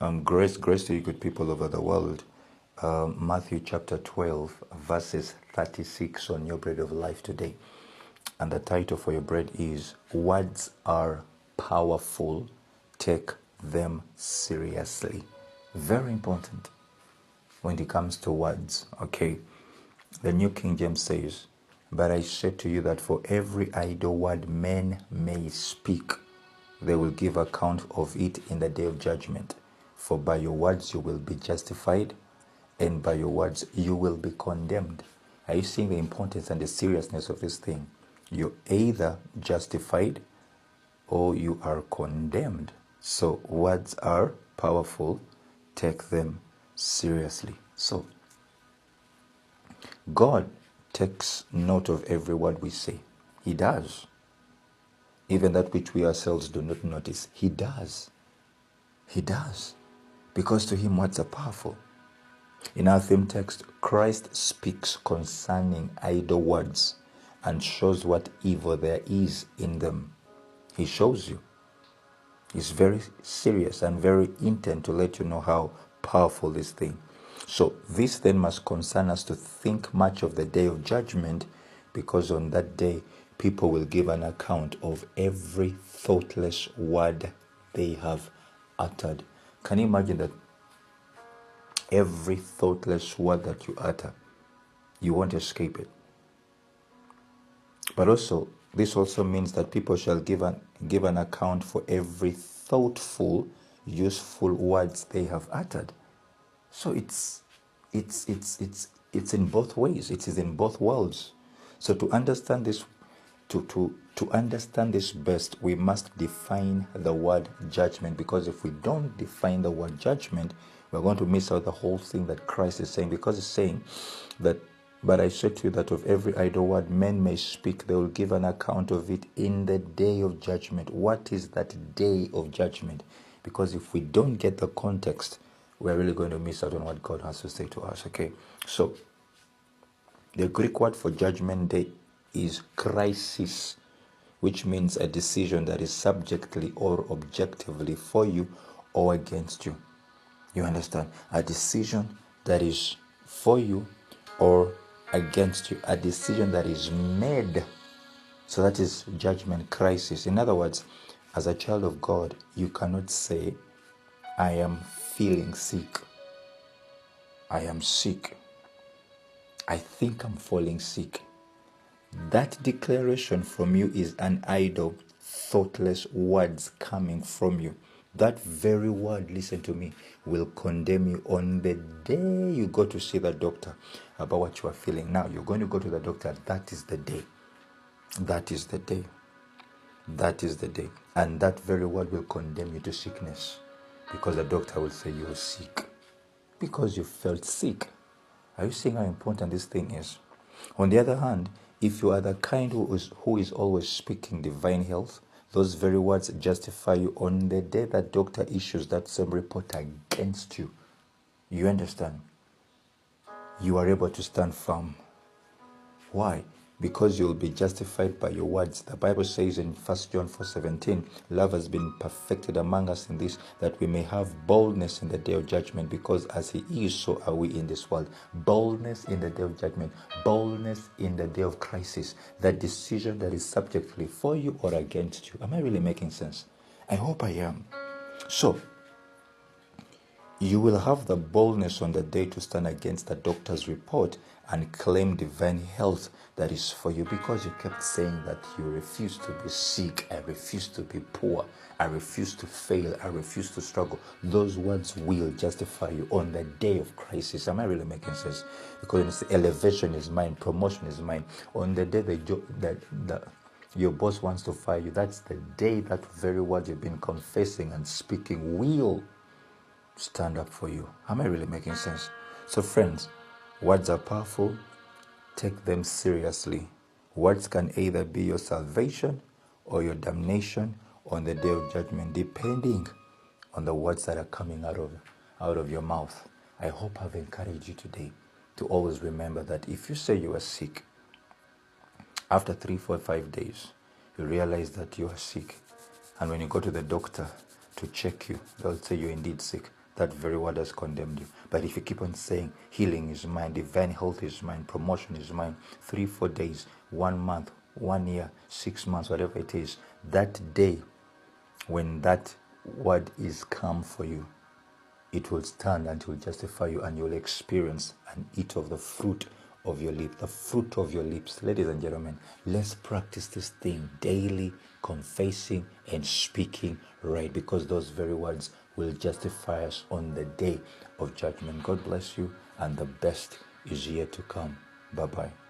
Grace to you, good people over the world. Matthew chapter 12, verses 36 on your bread of life today. And the title for your bread is Words Are Powerful, Take Them Seriously. Very important when it comes to words, okay? The New King James says, But I say to you that for every idle word men may speak, they will give account of it in the day of judgment. For by your words you will be justified, and by your words you will be condemned. Are you seeing the importance and the seriousness of this thing? You're either justified or you are condemned. So words are powerful. Take them seriously. So God takes note of every word we say. He does. Even that which we ourselves do not notice, He does. He does. Because to Him words are powerful. In our theme text, Christ speaks concerning idle words and shows what evil there is in them. He shows you. He's very serious and very intent to let you know how powerful this thing. So this then must concern us to think much of the day of judgment, because on that day people will give an account of every thoughtless word they have uttered. Can you imagine that? Every thoughtless word that you utter, you won't escape it. But also, this also means that people shall give an account for every thoughtful, useful words they have uttered. So it's in both ways. It is in both worlds. So to understand this, to understand this best, we must define the word judgment. Because if we don't define the word judgment, we're going to miss out the whole thing that Christ is saying. Because He's saying that, but I say to you that of every idle word men may speak, they will give an account of it in the day of judgment. What is that day of judgment? Because if we don't get the context, we're really going to miss out on what God has to say to us, okay? So, the Greek word for judgment day is crisis, which means a decision that is subjectively or objectively for you or against you. You understand? A decision that is for you or against you. A decision that is made. So that is judgment crisis. In other words, as a child of God, you cannot say, I am feeling sick. I am sick. I think I'm falling sick. That declaration from you is an idle, thoughtless words coming from you. That very word, listen to me, will condemn you on the day you go to see the doctor about what you are feeling. Now, you're going to go to the doctor. That is the day. That is the day. That is the day. And that very word will condemn you to sickness, because the doctor will say you're sick because you felt sick. Are you seeing how important this thing is? On the other hand, if you are the kind who is always speaking divine health, those very words justify you on the day that doctor issues that same report against you. You understand? You are able to stand firm. Why? Because you will be justified by your words. The Bible says in 1 John 4:17, love has been perfected among us in this, that we may have boldness in the day of judgment, because as He is, so are we in this world. Boldness in the day of judgment. Boldness in the day of crisis. The decision that is subjectively for you or against you. Am I really making sense? I hope I am. So, you will have the boldness on the day to stand against the doctor's report and claim divine health that is for you, because you kept saying that you refuse to be sick, I refuse to be poor, I refuse to fail, I refuse to struggle. Those words will justify you on the day of crisis. Am I really making sense? Because elevation is mine, promotion is mine. On the day that your boss wants to fire you, that's the day that very word you've been confessing and speaking will stand up for you. Am I really making sense? So friends, words are powerful. Take them seriously. Words can either be your salvation or your damnation on the day of judgment, depending on the words that are coming out of your mouth. I hope I've encouraged you today to always remember that if you say you are sick, after 3, 4, 5 days, you realize that you are sick. And when you go to the doctor to check you, they'll say you're indeed sick. that very word has condemned you. But if you keep on saying healing is mine, divine health is mine, promotion is mine, 3-4 days, 1 month, 1 year, 6 months, whatever it is, that day when that word is come for you, it will stand and it will justify you, and you'll experience and eat of the fruit of your lips, the fruit of your lips. Ladies and gentlemen, let's practice this thing daily, confessing and speaking right, because those very words will justify us on the day of judgment. God bless you, and the best is yet to come. Bye-bye.